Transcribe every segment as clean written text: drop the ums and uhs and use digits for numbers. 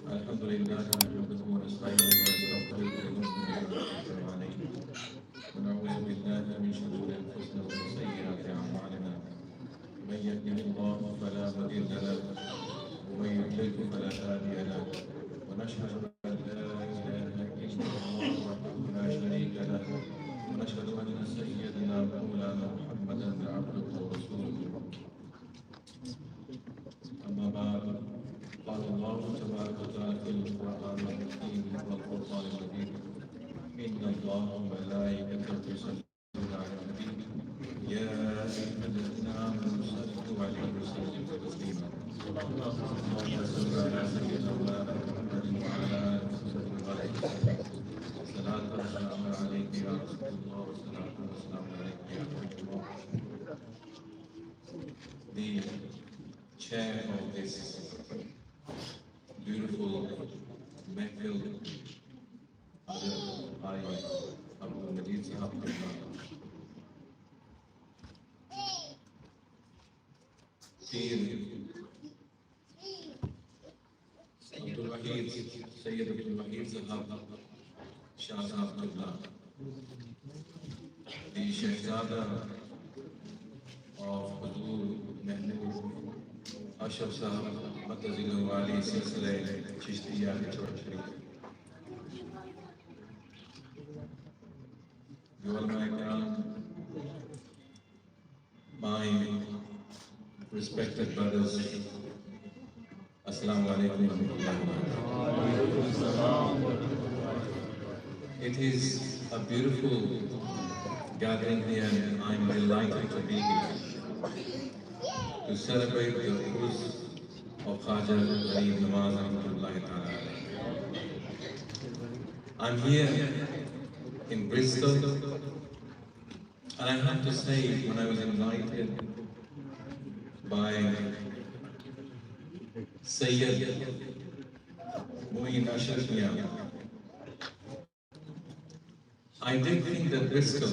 Alhamdulillah, نحمده ونستعينه ونستغفره ونعوذ بالله من شرور انفسنا ومن سيئات اعمالنا. من يهده الله فلا مضل له ومن يضلل فلا هادي له ونشهد ان لا اله الا الله وحده لا شريك له ونشهد ان سيدنا مولانا محمدا عبده ورسوله. اما بعد، قال الله تبارك وتعالى في القرآن الحكيم والفرقان المبين: إن الله وملائكته يصلون على النبي يا أيها الذين آمنوا صلوا عليه وسلموا تسليما. اللهم صل على سيدنا محمد وعلى آله وصحبه وسلم. صلاة والسلام عليك يا رسول الله والصلاة والسلام عليك يا حبيب الله. The chair of this beautiful Mahfil, by Abu Majid Sahab Sayyid Abdul Wahid Sahab Shah Sahab Qibla, the Shahzada of Huzur Mahmood Ashraf Sahab Matazillahu alayhi silsile Chishtiya Sharif. My respected brothers, Assalamu alaikum wa rahmatullahi. It is a beautiful gathering here, and I'm delighted to be here to celebrate the urus of Khaja Gareeb Nawaz rahmatullahi ta'ala. I'm here in Bristol, and I have to say, when I was invited by Sayyid Muin Ashrafiya, I did think that Bristol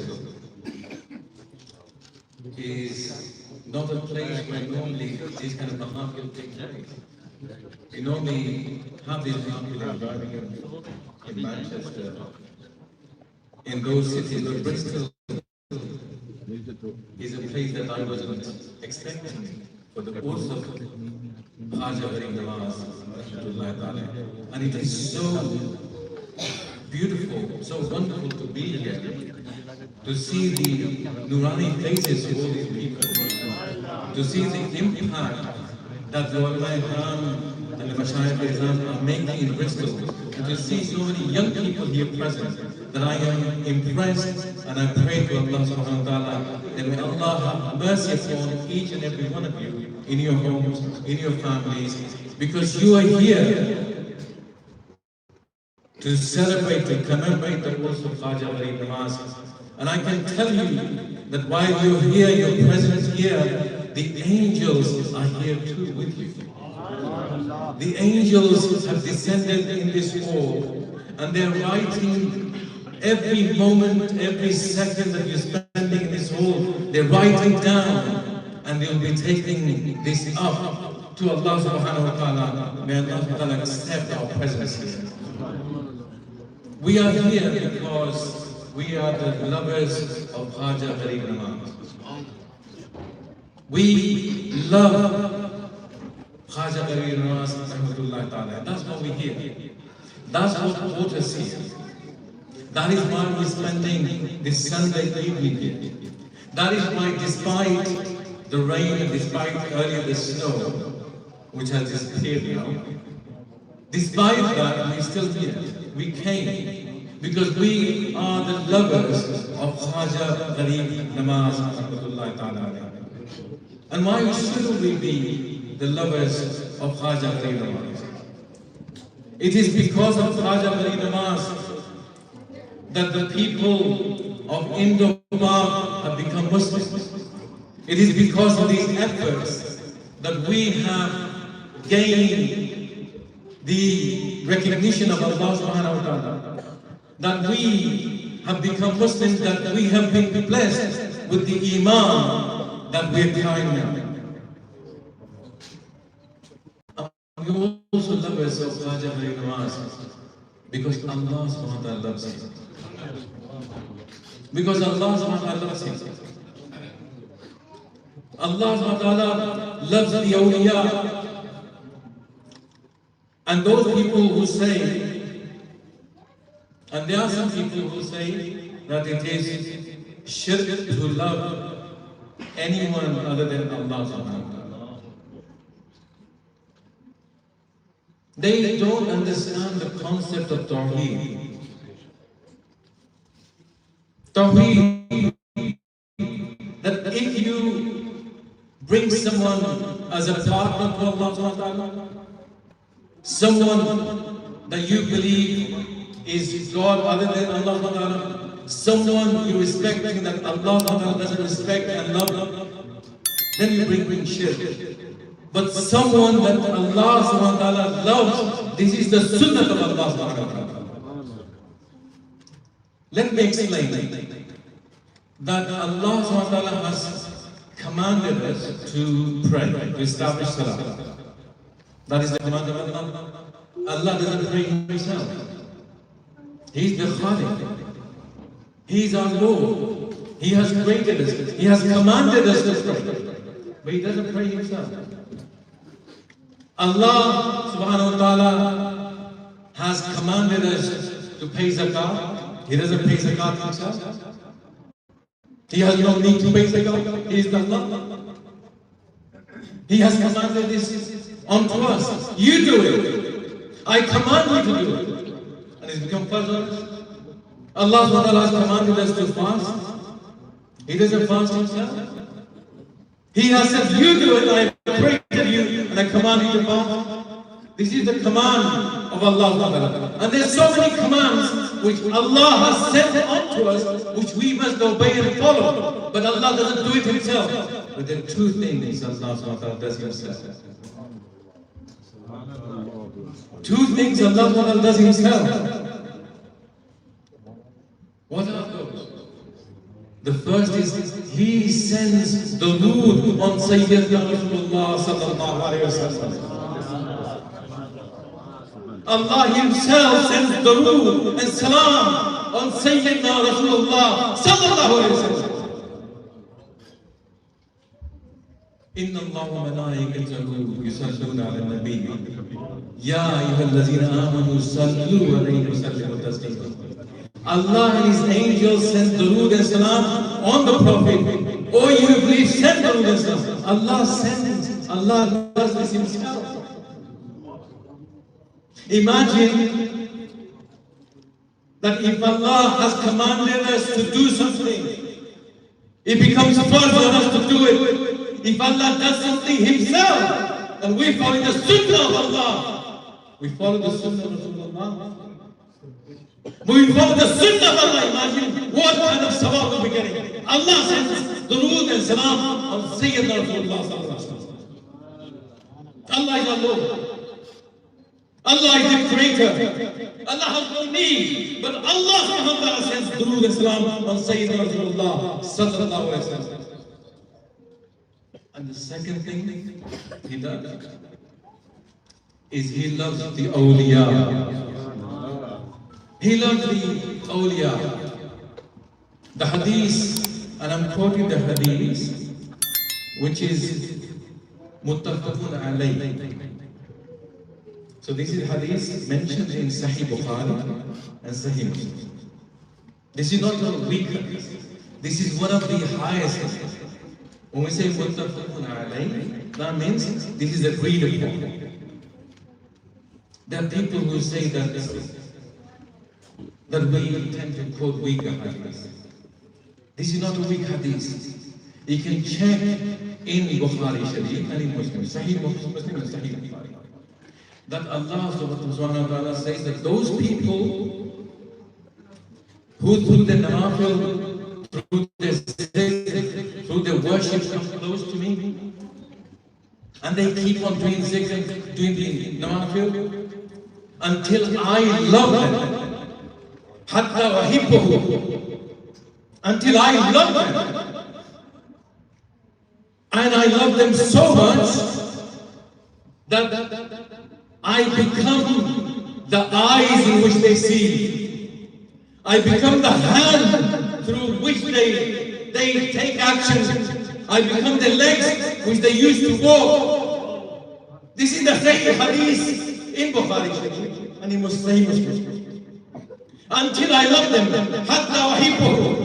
is not a place where normally these kind of mahafil take place. We normally have these mahafil in Birmingham, in Manchester, in those cities, but Bristol is a place that I wasn't expecting for the course of Khaja Gareeb Nawaz, and it is so beautiful, so wonderful to be here, to see the Nurani faces of all these people, to see the impact that the ulama and the Mashayikh are making in Bristol, and to see so many young people here present, that I am impressed, and I pray to Allah subhanahu wa ta'ala that may Allah have mercy upon each and every one of you in your homes, in your families, because you are here to celebrate, to commemorate the words of Khaja Gareeb Nawaz. And I can tell you that while you're here, your presence here, the angels are here too with you. The angels have descended in this hall, and they're writing every moment, every second that you're spending in this hall, they're writing down, and they'll be taking this up to Allah subhanahu wa ta'ala. May Allah subhanahu wa ta'ala accept our presence here. We are here because we are the lovers of Khaja Gareeb Nawaz. We love Khaja Gareeb Nawaz rahmatullahi ta'ala. That's why we're here. That's what brought us here. That is why we're spending this Sunday evening here. That is why, despite the rain and despite earlier the snow, which has disappeared now, despite that, we're still here. We came because we are the lovers of Khaja Gareeb Nawaz rahmatullahi ta'ala. And why should we be the lovers of Khaja Gareeb Nawaz? It is because of Khaja Gareeb Nawaz that the people of Indo-Pak have become Muslims. It is because of these efforts that we have gained the recognition of Allah subhanahu wa ta'ala, that we have become Muslims, that we have been blessed with the iman that we are carrying now. We also love ourselves Gareeb Nawaz because Allah subhanahu wa ta'ala loves him. Because Allah subhanahu wa ta'ala loves him. Allah subhanahu wa ta'ala loves the awliya. And those people who say, and there are some people who say that it is shirk to love anyone other than Allah subhanahu wa ta'ala. They don't understand the concept of Tawheed. Tawheed, that if you bring someone as a partner to Allah subhanahu wa ta'ala, someone that you believe is God other than Allah subhanahu wa ta'ala, someone you respect that Allah subhanahu wa ta'ala doesn't respect and love, then you bring shirk. But someone that Allah subhanahu wa ta'ala loves, this is the Sunnat of Allah subhanahu wa ta'ala. Let me explain that Allah subhanahu wa ta'ala has commanded us to pray, to establish salah. That is the command of Allah. Allah doesn't pray himself. He is the Khaliq. He is our Lord. He has created us. He has commanded us to pray. But he doesn't pray himself. Allah subhanahu wa ta'ala has commanded us to pay zakat. He doesn't pay zakat himself. He has no need to pay zakat. He is the Allah. He has commanded this onto us. You do it. I command you to do it. And it's become farz on us. Allah subhanahu wa ta'ala has commanded us to fast. He doesn't fast himself. He has said, you do it, I pray to you, and I command you to fast. This is the command of Allah subhanahu wa ta'ala. And there's so many commands which Allah has sent onto us, which we must obey and follow. But Allah doesn't do it himself. But there are two things Allah subhanahu wa ta'ala does himself. Two things Allah subhanahu wa ta'ala does himself. What are those? The first is He sends the Durood on Sayyidina Rasulullah sallallahu alayhi wa sallam. Allah Himself sends Durood and Salam on Sayyidina Rasulullah sallallahu alayhi wa sallam. Inna Allah wa malaikatahu yusalluna ala nabi. Ya ayyuhallazina amanu sallu alayhi wa sallimu taslima. Allah and His angels send Durood and Salam on the Prophet. Oh, you believe, send Durood and Salam. Allah sends, Allah does this Himself. Imagine that if Allah has commanded us to do something, it becomes fard on us to do it. If Allah does something Himself, and we follow the Sunnah of Allah, we follow the Sunnah of Rasulullah. We follow the Sunnah of Allah. Imagine what kind of sawab we'll be getting. Allah sends Durood and Salam on Sayyidina Rasulullah sallallahu alaihi wasallam. Allah is our Lord. Allah is the Creator. Allah has no need. But Allah subhanahu wa ta'ala sends Durood and Salam on Sayyidina Rasulullah sallallahu alaihi wasallam. And the second thing He does is He loves the awliya. He loves the awliya. The hadith, and I'm quoting the hadith, which is muttafaqun alayh. So this is hadith mentioned in Sahih Bukhari and Sahih Muslim. This is not a weak hadith. This is one of the highest hadith. When we say muttafaqun alayh, that means this is agreed upon. There are people who say that we tend to quote weaker hadith. This is not a weak hadith. You can check in Bukhari Sharif and in Muslim, Sahih Muslim and Sahih Bukhari, that Allah subhanahu wa ta'ala says that those people who through the nawafil, through their zikr, through their worship come close to me, and they keep on doing zikr, doing the nawafil, until I love them. Hatta wahibbuhu, until I love them. And I love them so much that I become the eyes in which they see. I become the hand through which they take action. I become the legs which they use to walk. This is the Sahih Hadith in Bukhari and in Muslim. Until I love them. Hatta wahibbuhu.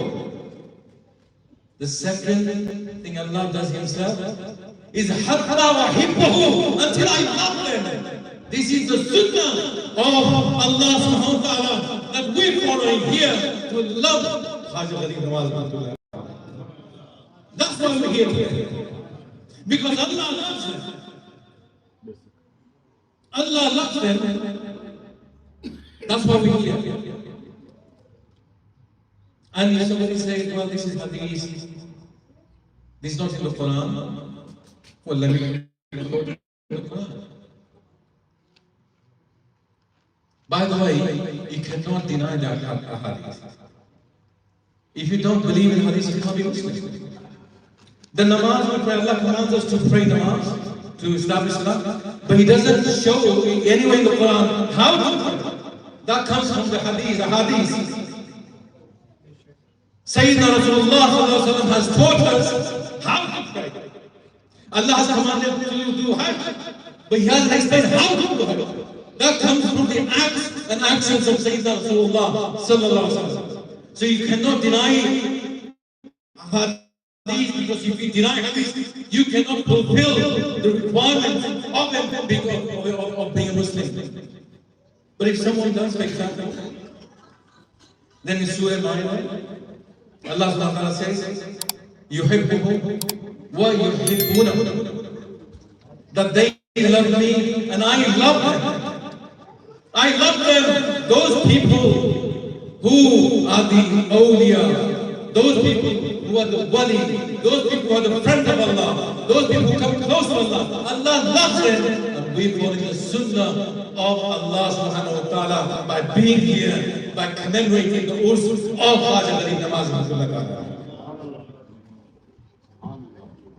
The second thing Allah does Himself is hatta wahibbuhu, until I love them. This is the sunnah of Allah subhanahu wa ta'ala that we're following here to love Gareeb Nawaz. That's why we're here. Because Allah loves them. Allah loves them. That's why we're here. And if somebody says, well, this is hadith, this is not in the Quran, well, let me quote in the Quran. By the way, you cannot deny that hadith. If you don't believe in hadith, you can't be Muslim. The namaz we pray, Allah commands us to pray namaz, to establish salah, but He doesn't show anywhere in the Quran how to pray. That comes from the hadith. Sayyidina Rasulullah has taught us how to pray. Allah has commanded to do Hajj, but He hasn't explained how to do Hajj. That comes from the acts and actions of Sayyidina Rasulullah sallallahu alaihi wasallam. So you cannot deny hadith, because if you deny hadith, you cannot fulfill the requirements of being a Muslim. But if someone does, for example, then in Surah Ma'idah, Allah subhanahu wa ta'ala says, yuhibbuhum wa yuhibbunahu, that they love me and I love them. I love them, those people who are the awliya, those people who are the wali, those people who are the friends of Allah, those people who come close to Allah. Allah loves them, and we follow the sunnah of Allah subhanahu wa ta'ala by being here, by commemorating the Urs of Gareeb Nawaz.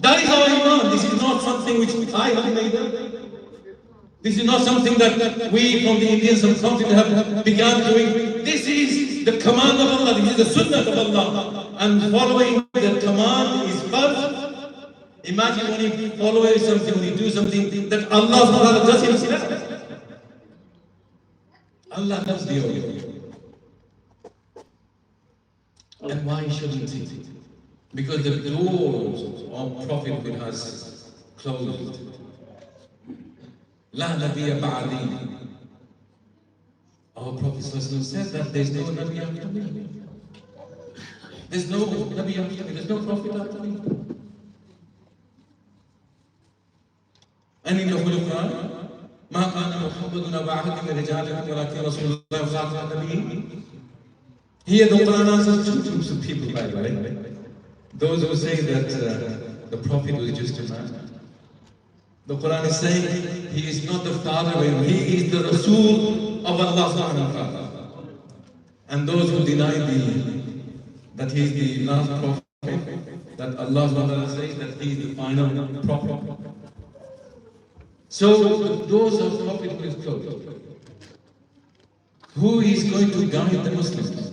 That is our iman. This is not something which I have made up. This is not something that we from the Indian subcontinent have begun doing. This is the command of Allah. This is the sunnah of Allah. And following the command is first. Imagine when you follow something, when you do something that Allah does Himself. Allah loves the awliya. And why shouldn't He? Because the doors of prophethood has closed. La Nabiya Ba'adi. Our Prophet said that there's no Nabi after me. There's no Nabi after me. There's no Prophet after me. And in the Holy Quran, Ma kana Muhammadun aba ahadin min rijalikum walakin Rasulullah wa khatamun nabiyyin. Here the Quran answers two groups of people, by the way. Those who say that the Prophet was just a man. The Quran is saying he is not the father of him, he is the Rasul of Allah subhanahu wa ta'ala. And those who deny that he is the last prophet, that Allah subhanahu wa ta'ala says that he is the final prophet. So the doors of prophethood is closed. Who is going to guide the Muslims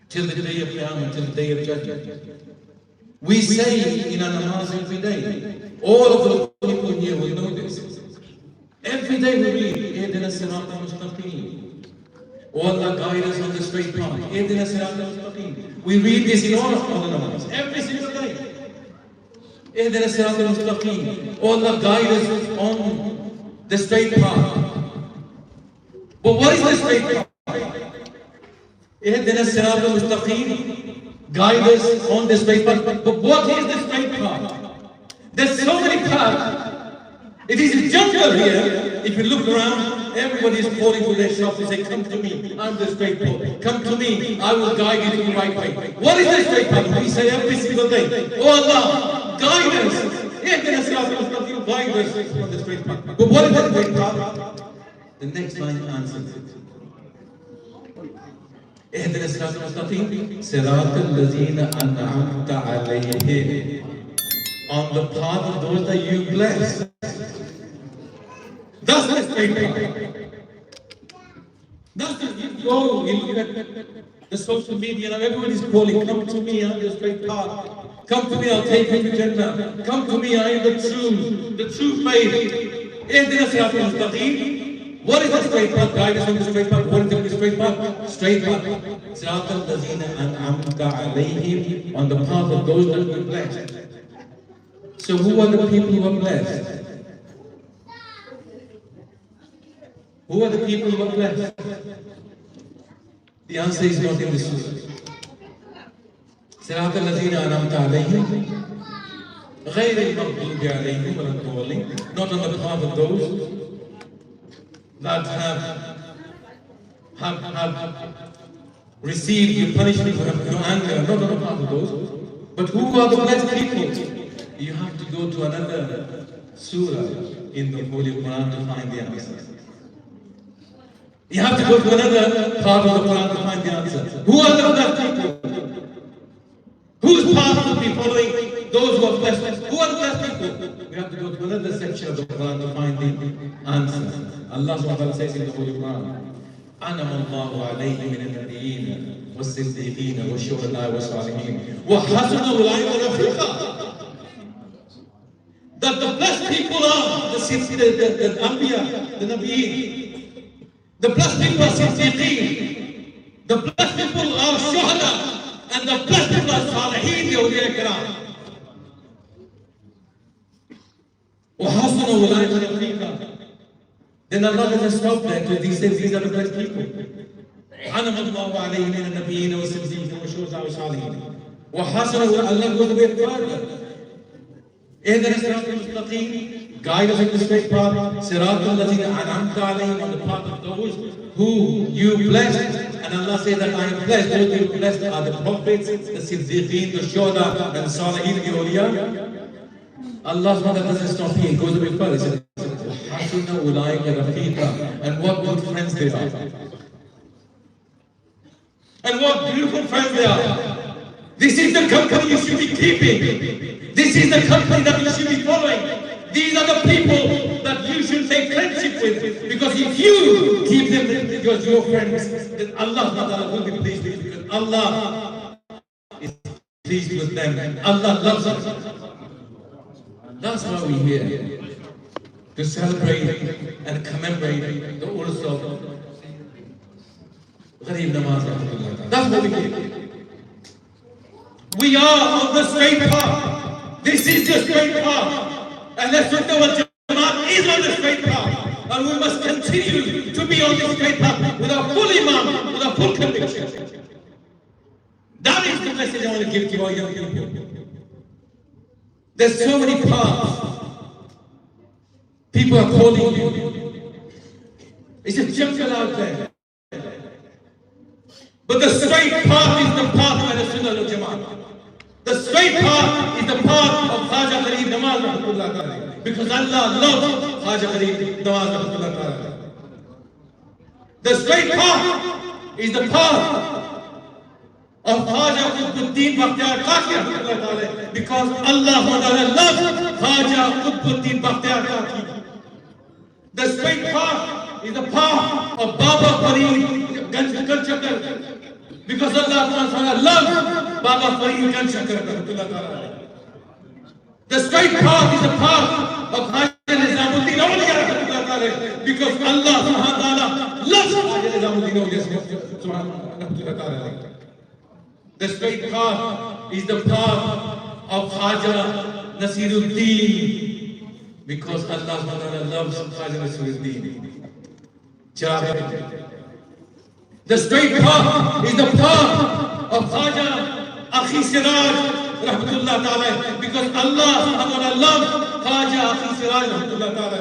till the day of Qiyamah, till the day of judgment? We say in our namaz every day. All of the people here will know this. Every day we read, Ihdina Sirat al-Mustaqim. Oh Allah, guide us on the straight path. Ihdina Sirat al-Mustaqim. We read this in all of our namaz, every single day. Ihdina Sirat al-Mustaqim. Oh Allah, guide us on the straight path. But what is the straight path? Ihdina Sirat al-Mustaqim. Guide us on the straight path. But what is the straight path? There's so many paths. It is a jungle here. If you look around, everybody is calling to their shop. They say, come to me, I'm the straight path. Come to me, I will guide you to the right way. What is the straight path? We say every single day, oh Allah, guide us. Guide us on the straight path. But what is the straight path? The next line answers it. اهدنا الصراط المستقيم صراط الذين أنعمت عليهم. on the path of those that you bless. That's the straight path. That's the, you go, you look at the social media, now everybody's calling, come to me, I'm the straight path. Come to me, I'll take you to Jannah. Come to me, I am the true faith. Ihdina siratal mustaqim. What is the straight path? Guide us on the straight path. What is the straight path? Straight path. Siratal lazina an'amta alayhim, on the path of those that we blessed. So who are the people who are blessed? Who are the people who are blessed? The answer is not in the surah. صراط الذين أنعمت عليهم غير المغضوب عليهم ولا الضالين, not on the path of those that have received your punishment for your anger, not on the path of those. But who are the blessed people? You have to go to another surah in the Holy Quran to find the answer. You have to go to another part of the Quran to find the answer. Who are the blessed people? Whose path will be following? Those who are blessed. Who are the blessed people? We have to go to another section of the Quran to find the answer. Allah subhanahu wa ta'ala says in the Holy Quran, أَنَمَ اللَّهُ عَلَيْهِ مِنَ النَّبِيِّينَ وَالصِّدِّيقِينَ وَالشُّهَدَاءِ وَالصَّالِحِينَ وَحَسُنَ أُولَٰئِكَ رَفِيقًا. That the blessed people are the Anbiya, the Nabiyyin. The blessed people are Siddiqeen. The blessed people are Shuhada. And the blessed people are Salihin, the Awliya Kiram. وَحَسُنَ أُولَٰئِكَ رَفِيقًا. Then Allah doesn't stop there till He says these are the blessed people. أَنَمَ اللَّهُ عَلَيْهِمْ مِنَ النَّبِيِّينَ وَالصِّدِّيقِينَ وَالشُّهَدَاءِ وَالصَّالِحِينَ وَحَسُنَ. Allah goes a bit further. اهدنا الصراط المستقيم, guide us in the straight path. صراط الذين أنعمت عليهم, on the path of those who you blessed. And Allah says that I am blessed. Those who blessed are the prophets, the Siddiqeen, the Shuhada, and the Salihin, the Awliya. Allah subhanahu wa ta'ala doesn't stop here. He goes a bit further. He says, وَحَسُنَ أُولَٰئِكَ رَفِيقًا. And what good friends they are. And what beautiful friends they are. This is the company you should be keeping. This is the company that you should be following. These are the people that you should make friendship with. Because if you keep them because your friends, then Allah will be pleased with you. Because Allah is pleased with them. Allah loves them. That's why we're here. To celebrate and commemorate the Urdu of Gareeb Nawaz. That's what we're here. We are on the straight path. This is the straight path. And let's not know what Jamaat is on the straight path. And we must continue to be on the straight path with our full iman, with our full conviction. That is the message I want to give to our young people. There's so many paths. People are calling you. It's a jungle out there. But the straight path is the path of the Sunnah al Jamaat. The straight path is the path of Khaja Gareeb Nawaz, because Allah loves Khaja Gareeb Nawaz. The straight path is the path of Khaja Qutbuddin Bakhtiyar Kaki, because Allah loves Khaja Qutbuddin Bakhtiyar Kaki. The straight path is the path of Baba Farid Ganchakar, because Allah loves Baba Farid Ganchakar. The straight path is the path of Khaja Nizamuddin Awliya, because Allah loves Khaja Nizamuddin Awliya. The straight path is the path of Khaja Nasiruddin, because Allah loves Khaja Nasiruddin. The straight path is the path of Khaja Akhi Siraj Rahmatullah Ta'ala, because Allah loves Khaja Akhi Siraj Rahmatullah Ta'ala.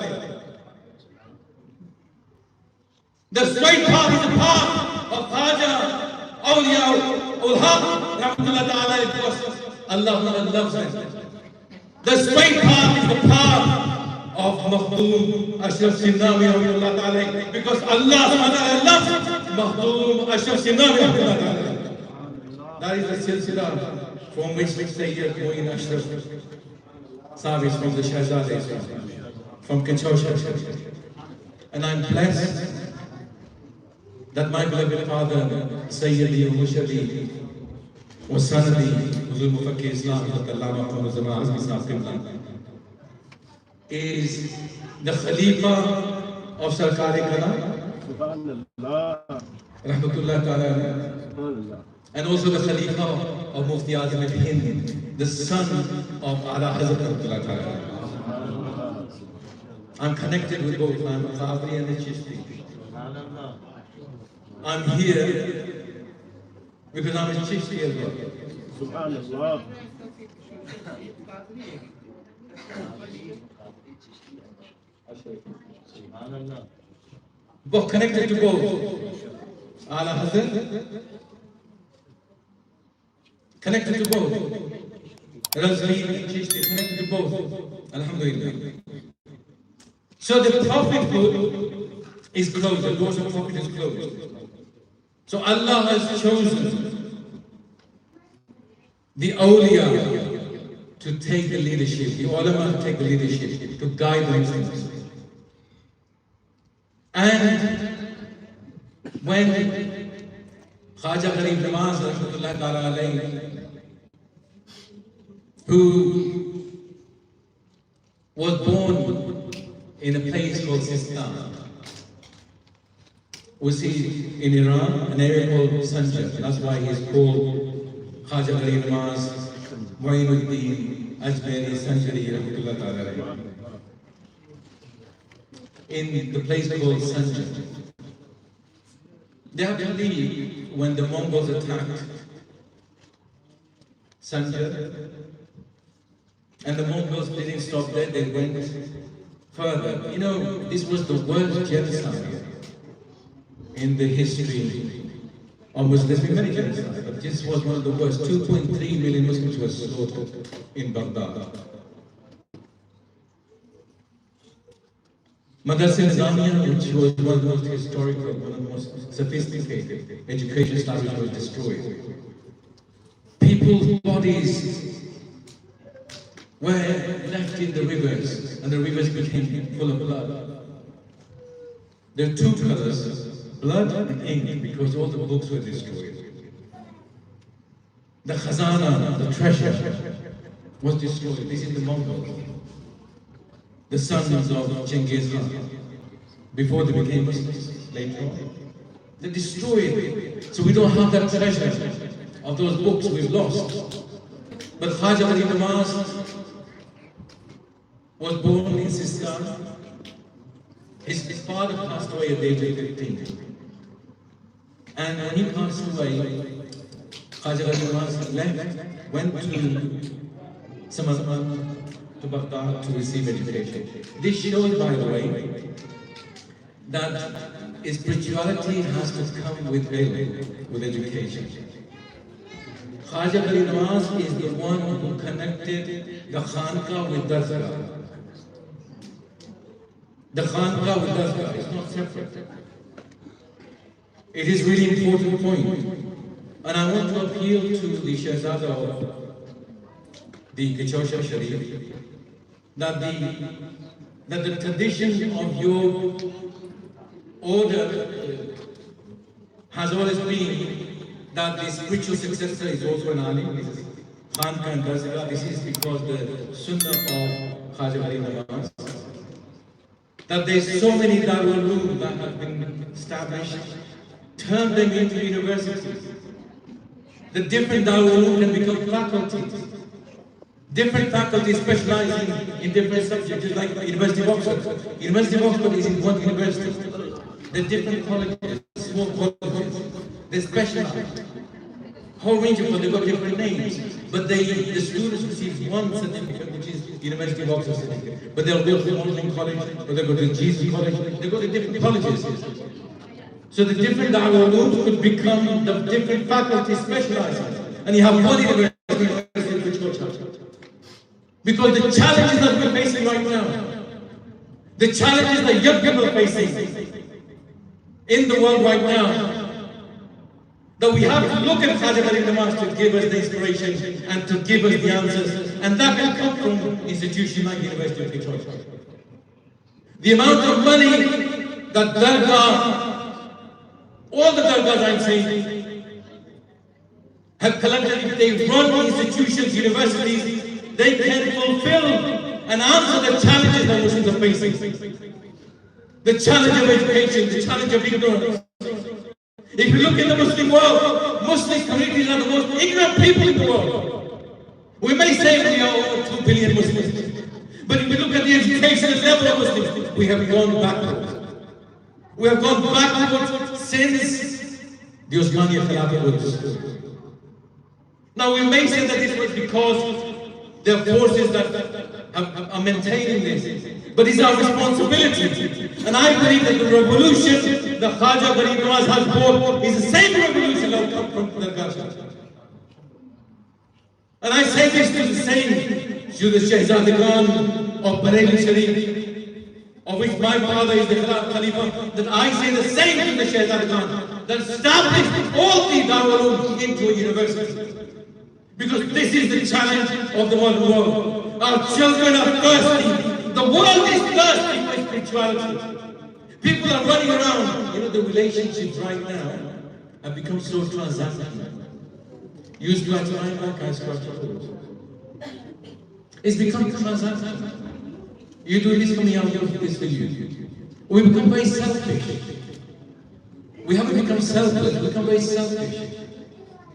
The straight path is the path of Khaja Awliya Ul-Haq Rahmatullah Ta'ala, because Allah loves them. The straight path is the path of Mahdum Ashraf Sinnawi Rahmatullah Ta'ala, because Allah loves Mahdum Ashraf Sinnawi Rahmatullah Ta'ala. That is the silsila from which they get going Ashraf. service from the Shahzadeh's family, from Kinshasa. And I'm blessed that my beloved father, Sayyidi wa Mushadi wa Sanadi, Huzur Mufakki Islam, Allama Qamar Zaman Azmi Sahib Qibla, is the Khalifa of Sarkar-e Kalam, Rahmatullah Ta'ala, and also the Khalifa of Mufti Azam al-Hind, the son of Ala Hazrat Rahmatullah Ta'ala. I'm connected with both. I'm a Qadri and a Chishti. I'm here because I'm a Chishti as well. Subhanallah. Both connected to both. Ala Hazrat, connected to both. Razvi and Chishti, connected to both. Alhamdulillah. So the prophethood is closed, the doors of prophet is closed. So Allah has chosen the awliya to take the leadership, the ulama to take the leadership, to guide the Muslims. And when Khaja Gareeb Nawaz, rahmatullahi ta'ala alayhi, who was born in a place called Sistan, we see in Iran an area called Sanjar. That's why he's called Khaja Gareeb Nawaz, Mu'inuddin, Ajmeri, Sanjari, rahmatullah ta'ala. In the place called Sanjar. They have believed when the Mongols attacked Sanjar, and the Mongols didn't stop there, they went further. You know, this was the worst genocide in the history of Muslims. There's been many genocides, but this was one of the worst. 2.3 million Muslims were slaughtered in Baghdad. Madrasa Nizamiya, which was one of the most historical, one of the most sophisticated education establishments, was destroyed. People's bodies were left in the rivers, and the rivers became full of blood. There are two colors, blood and ink, because all the books were destroyed. The khazana, the treasure, was destroyed. This is the Mongols, the sons of Genghis Khan, before they became Muslims later on. They destroyed it. So we don't have that treasure of those books we've lost. But Khaja Gareeb Nawaz was born in Sistan. His father passed away at the age of 15. And when he passed away, Khaja Gareeb Nawaz left, went to Samarkand, to Baghdad to receive education. This shows, by the way, that spirituality has to come with ilm, with education. Khaja Gareeb Nawaz is the one who connected the Khanqa with Dargah. The Khanqa with Dargah is not separate. It is really important point. And I want to appeal to the Shahzada of the Kinshasa Sharif, that the tradition of your order has always been that the spiritual successor is also an alim. This is Khanqa and Dargah. This is because the Sunnah of Khaja Gareeb Nawaz. That there's so many Darul Uloom that have been established, turn them into universities. The different Darul Uloom can become faculties. Different faculties specializing in different subjects, just like the University of Oxford. University of Oxford is in one university. The different colleges, small colleges, they specialize. Whole range of them, they've got different names. But the students receive one certificate, which is University of Oxford certificate. But they'll go to Modeling College, or they'll go to Jesus College, they go to different colleges. So the different Darul Uloom could become the different faculties specializing. And you have one university which goes out. Because the challenges that we're facing right now, the challenges that young people are facing in the world right now, That we have to look at Khaja Gareeb Nawaz to give us the inspiration and to give us the answers. And that will come from institutions like University of Victoria. The amount of money that Dargah, all the Dargahs I'm saying, have collected, if they run institutions, universities, they can fulfill and answer the challenges that Muslims are facing. The challenge of education, the challenge of ignorance. If you look in the Muslim world, Muslim communities are the most ignorant people in the world. We may say we are over 2 billion Muslims, but if you look at the educational level of Muslims, we have gone backwards. We have gone backwards since the Osmani Khilafat was destroyed. Now we may say that this was because there are forces that are maintaining this, but it's our responsibility. And I believe that the revolution that Khaja Gareeb Nawaz has brought is the same revolution that will come from the Gaza. And I say this to the same, to the Shehzadagan of Bareilly Sharif, of which my father is the Khalifa, that I say the same to the Shehzadagan, that established all the Darul into a university. Because this is the challenge of the modern world. Our children are thirsty. The world is thirsty for spirituality. People are running around. You know, the relationships right now have become so transactional. You scratch my back, I scratch yours. It's become transactional. You do this for me, I'll do this for you. We become very selfish. We haven't become selfless, we become very selfish.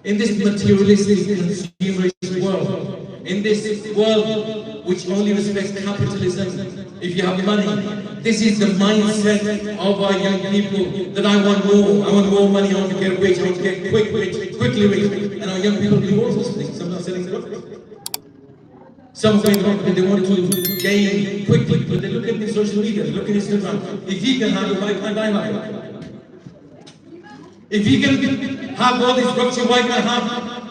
In this materialistic, consumerist world, in this world which only respects capitalism, if you have money, this is the mindset of our young people, that I want more money, I want to get rich, I want to get quickly rich. And our young people do all those things. Some are selling drugs. Some are going wrong because they want to gain quickly, but they look at the social media, they look at Instagram. If he can have it, why can't I have it? If he can have all this luxury, why can't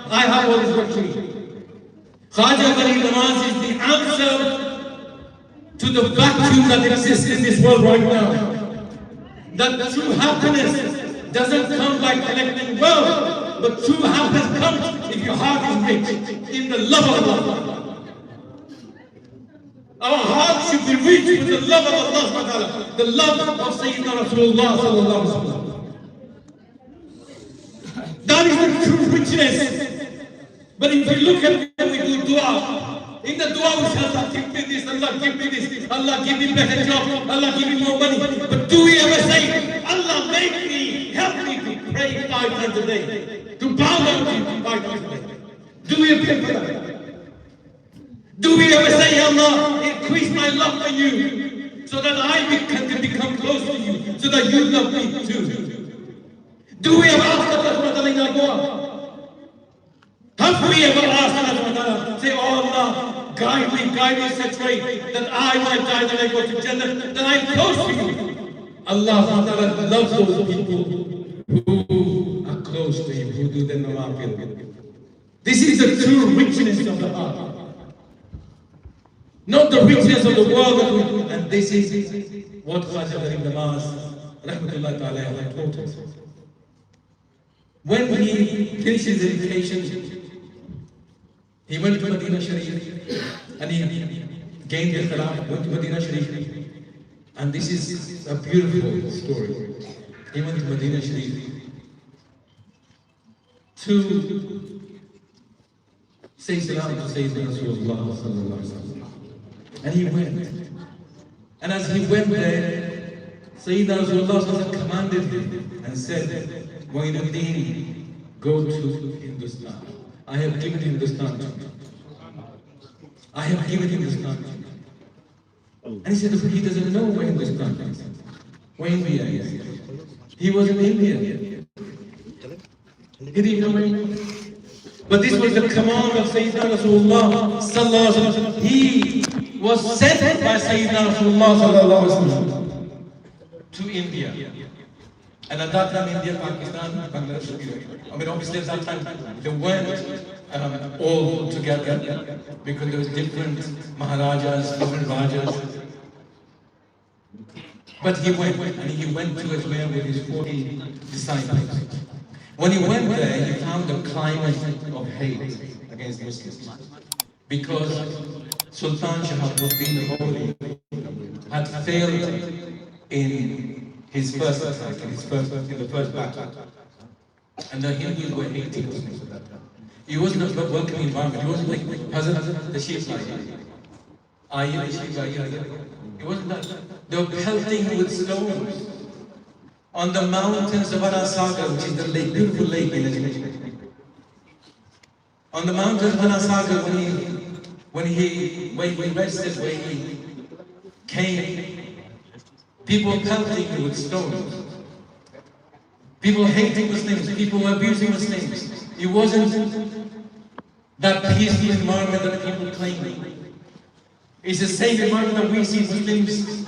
I have all this luxury? Khaja Gareeb Nawaz is the answer to the vacuum that exists in this world right now. That true happiness doesn't come by collecting wealth, but true happiness comes if your heart is rich in the love of Allah. Our heart should be rich with the love of Allah subhanahu wa ta'ala, the love of Sayyidina Rasulullah sallallahu alaihi wasallam. That is the true richness. But if you look at when we do dua, in the dua we say, Allah give me this, Allah give me this, Allah give me better job, Allah give me more money. But do we ever say, Allah make me, help me to pray 5 times a day, to bow down to you 5 times a day? Do we ever pray for that? Do we ever say, Allah, increase my love for you, so that I can become close to you, so that you love me too? Do we ever ask Allah in our dua? Have we ever asked Allah, say, oh Allah, guide me such way that I, when I die, that I go to Jannah, that I'm close to you? Allah loves those people who are close to Him, who do the nawafil. This is the true richness of the heart. Not the richness of the world, and this is what Khaja Gareeb Nawaz, rahmatullahi ta'ala, taught us. When he finished his education, he went to Medina Sharif and he gained the Khilafah, went to Medina Sharif. And this is a beautiful story. He went to Medina Sharif to say salam to Sayyidina Rasulullah sallallahu alaihi wasallam. And he went. And as he went there, Sayyidina Rasulullah commanded him and said, Mu'ainuddin, go to Hindustan. I have given Hindustan to you. I have given Hindustan to you. And he said, he doesn't know where Hindustan is, where India is. He was in India. He didn't know where. But this was the command of Sayyidina Rasulullah sallallahu alaihi wasallam. He was sent by Sayyidina Rasulullah sallallahu alaihi wasallam to India. And at that time, India, Pakistan, Bangladesh, I mean, obviously at that time, they weren't all together because there was different Maharajas, different Rajas. But he went, and he went to Ajmer with his 40 disciples. When he went there, he found a climate of hate against Muslims. Because Sultan Shahabuddin Holy had failed in his first attack, in the first battle. And the Hindus were hating Muslims at that time. It wasn't a welcoming environment. It wasn't like Hazrat the Shiites like it wasn't that. They were pelting with stones on the mountains of Anasagar, which is the lake, beautiful lake in Egypt. On the mountains of Anasagar, when he rested, where he came, people pelting with stones. People hating Muslims, people abusing Muslims. It wasn't that peaceful environment that people claim. It's the same environment that we see Muslims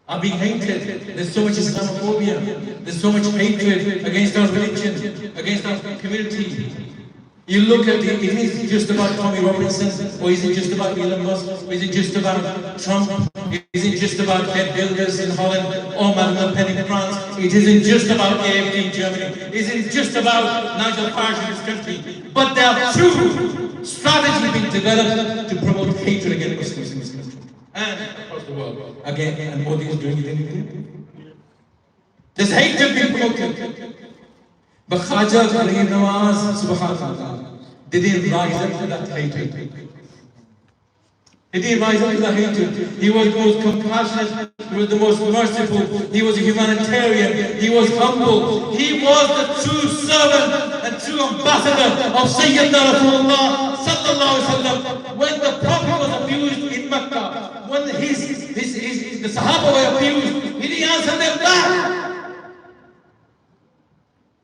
are being hated. There's so much Islamophobia. There's so much hatred against our religion, against our community. You look at it, is it just about Tommy Robinson? Or is it just about Elon Musk? Or is it just about Trump? Is it just about Ed Wilders in Holland or Marine Le Pen in France? It isn't just about AFD in Germany. It isn't just about Nigel Farage in this country. But there are two strategies being developed to promote hatred against Muslims in this country and across the world. Again, and Modi is doing it. There's hatred being promoted. But Khaja Gareeb Nawaz, subhanAllah, didn't rise up to that hatred. He didn't rise up to that hatred. He was the most compassionate, he was the most merciful, he was a humanitarian, he was humble. He was the true servant and true ambassador of Sayyidina Rasulullah sallallahu alaihi wasallam. When the Prophet was abused in Mecca, when the Sahaba were abused, he didn't answer them back.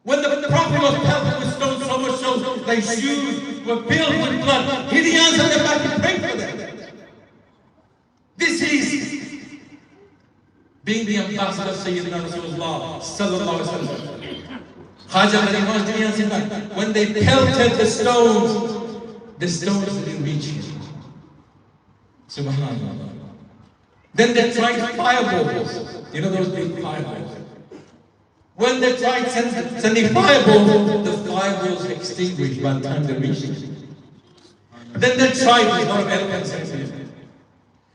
When the Prophet was pelted with stones so much so their shoes were filled with blood, he didn't answer them back, he prayed for them. This is being the ambassador of Sayyidina Rasulullah sallallahu alaihi wasallam. Khaja Gareeb Nawaz didn't answer back. When they pelted the stones didn't reach him. Subhanallah. Then they tried fireballs. You know those big fireballs? When they tried sending fireballs, the fireballs extinguished by the time they reached him. Then they tried, there's a lot of elephants here.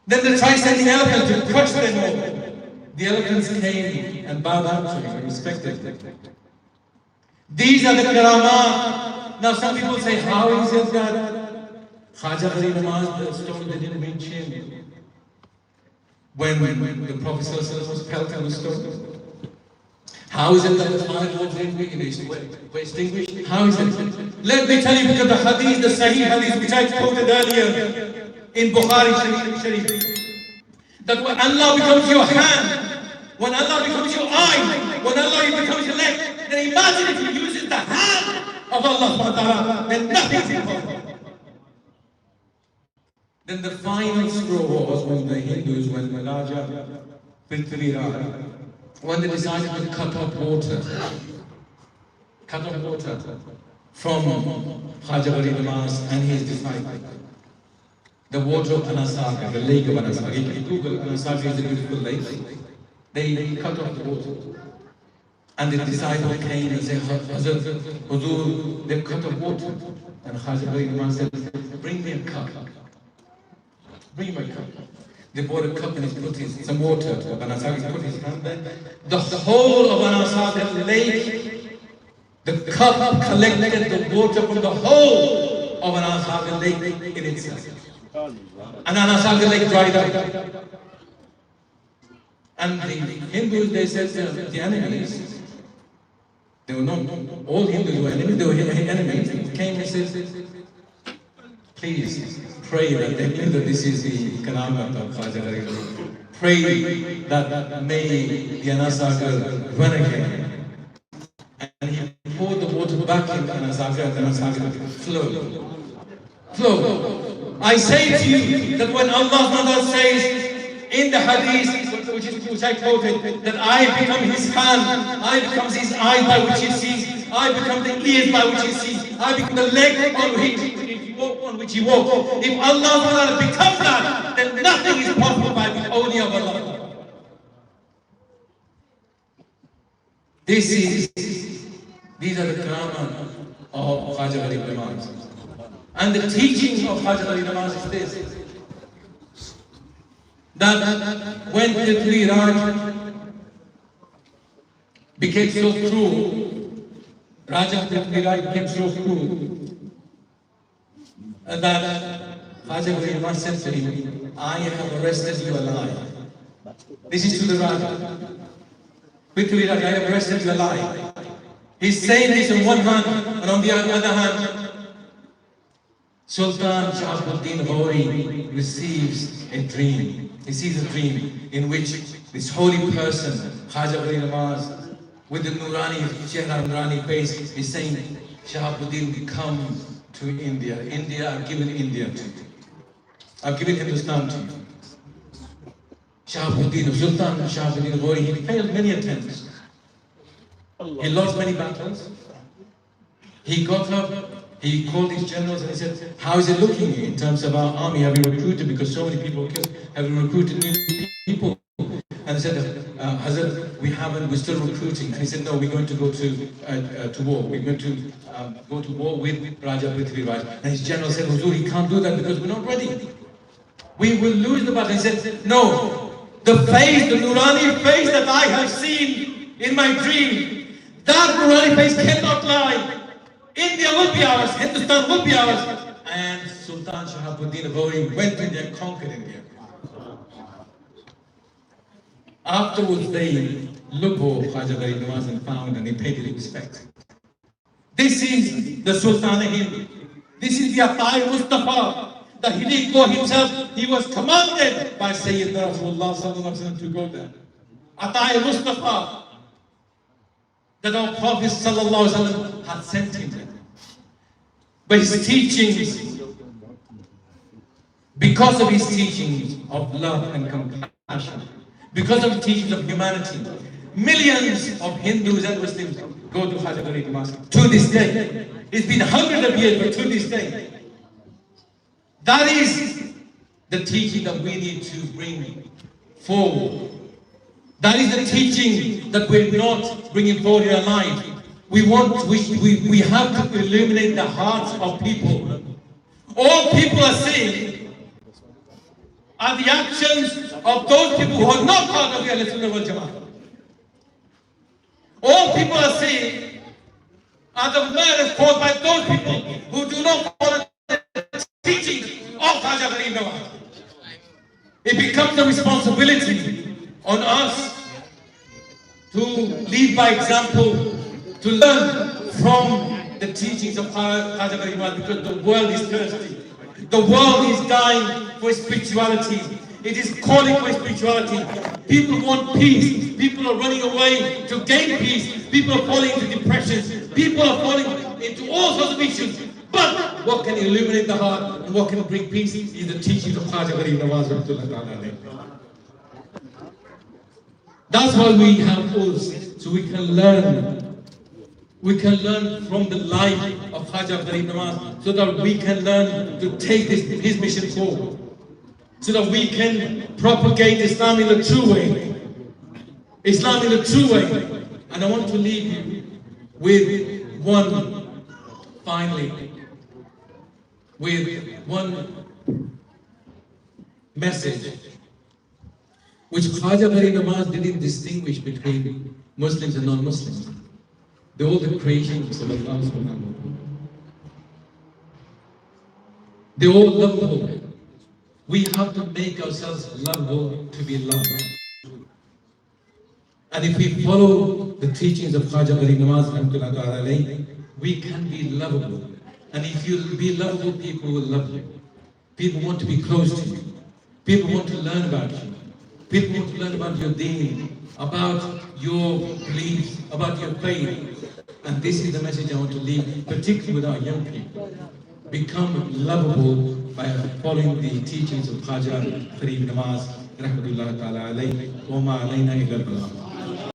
Then they tried sending elephants to crush them all. The elephants came and bowed down to him and respected him. These are the karamat. Now some people say, how is it that Khaja Gareeb Nawaz, the stone didn't reach him when the Prophet was pelted with stones? How is it that the fireballs were extinguished? How is it? Let me tell you, because the hadith, the Sahih hadith, which I quoted earlier in Bukhari Sharif, that when Allah becomes your hand, when Allah becomes your eye, when Allah becomes your leg, then imagine if He uses the hand of Allah subhanahu wa ta'ala, then nothing is impossible. Then the final straw was when the Hindus, when Raja Prithviraj, when they decided to cut off water from Khaja Gareeb Nawaz and his disciples. The water of Anasagar, the lake of Anasagar. If you Google Anasagar is a beautiful lake. They cut off the water. And the disciple came and said, Hazrat, Huzur, they've cut off water. And Khaja Gareeb Nawaz said, bring me a cup. Bring me a cup. They brought a cup and he put some water of Anasagar, he put his hand there. The whole of Anasagar lake, the cup collected the water from the whole of Anasagar lake in itself. And Anasagar lake dried up. And the Hindus, they said the enemies, they were not, all Hindus were enemies, they were enemies. They came and said, please, pray that they knew that this is the karamat of Khaja Gareeb Nawaz. Pray that may the Anasagar run again. And he poured the water back into Anasagar and the Anasagar flowed. I say to you that when Allah says in the hadith, which I quoted, that I become his hand, I become his eye by which he sees, I become the ears by which he sees, I become the leg on which he walks. If Allah becomes that, then nothing is possible by the only of Allah. This is These are the karama of Khaja Gareeb Nawaz. And the teaching of Khaja Gareeb Nawaz is this, that when Prithviraj became so cruel, Raja Prithviraj became so cruel, that Khaja Gareeb Nawaz said to him, I have arrested you alive. This is to the Raja. Prithviraj, I have arrested you alive. He's saying this on one hand, and on the other hand, Sultan Shahabuddin Ghori receives a dream. He sees a dream in which this holy person, Khaja Gareeb Nawaz, with the Nurani Chehra, Nurani face, is saying, Shahabuddin, come to India. India, I've given India to you. I've given Hindustan to you. Shahabuddin, Sultan Shahabuddin Ghori, he failed many attempts. He lost many battles. He got up, he called his generals and he said, how is it looking in terms of our army? Have you recruited? Because so many people were killed. Have you recruited new people? And he said, Hazrat, we haven't, we're still recruiting. And he said, no, we're going to go to war. We're going to go to war with Raja Prithviraj. And his general said, Huzur, he can't do that because we're not ready. We will lose the battle. He said, no, the face, the Nurani face that I have seen in my dream, that Nurani face cannot lie. India will be ours, Hindustan will be ours. And Sultan Shahabuddin Ghori went to India and conquered India. Afterwards, they looked for Khaja Gareeb Nawaz and found, and they paid his respect. This is the Sultan Hind. This is the Atai Mustafa. That he didn't go himself, he was commanded by Sayyidina Rasulullah to go there. Atai Mustafa, that our Prophet ﷺ had sent him there. But his teachings, because of his teachings of love and compassion, because of the teachings of humanity, millions of Hindus and Muslims go to Khaja Gareeb Nawaz to this day. It's been hundreds of years, but to this day. That is the teaching that we need to bring forward. That is the teaching that we're not bringing forward in our life. We have to illuminate the hearts of people. All people are seeing are the actions of those people who are not part of the Ahl Sunnah wal Jama'ah. All people are seeing are the murders caused by those people who do not follow the teachings of Khaja Gareeb Nawaz. It becomes a responsibility on us to lead by example, to learn from the teachings of Khaja Gareeb Nawaz, because the world is thirsty. The world is dying for spirituality. It is calling for spirituality. People want peace. People are running away to gain peace. People are falling into depression. People are falling into all sorts of issues. But what can illuminate the heart and what can bring peace is the teachings of Khaja Gareeb Nawaz. That's why we have us, so we can learn. We can learn from the life of Khaja Gareeb Nawaz, so that we can learn to take his mission forward, so that we can propagate Islam in the true way. Islam in the true way. And I want to leave you with one, finally, with one message, which Khaja Gareeb Nawaz didn't distinguish between Muslims and non-Muslims. They're all the creations of Allah subhanahu wa ta'ala. They're all lovable. We have to make ourselves lovable to be loved. And if we follow the teachings of Khaja Gareeb Nawaz, we can be lovable. And if you be lovable, people will love you. People want to be close to you. People want to learn about you. People want to learn about your deen, about your beliefs, about your faith. And this is the message I want to leave, particularly with our young people. Become lovable by following the teachings of Khaja Gareeb Nawaz, rahmatullahi ta'ala alayhi, wa ma alayna illa al-balagh.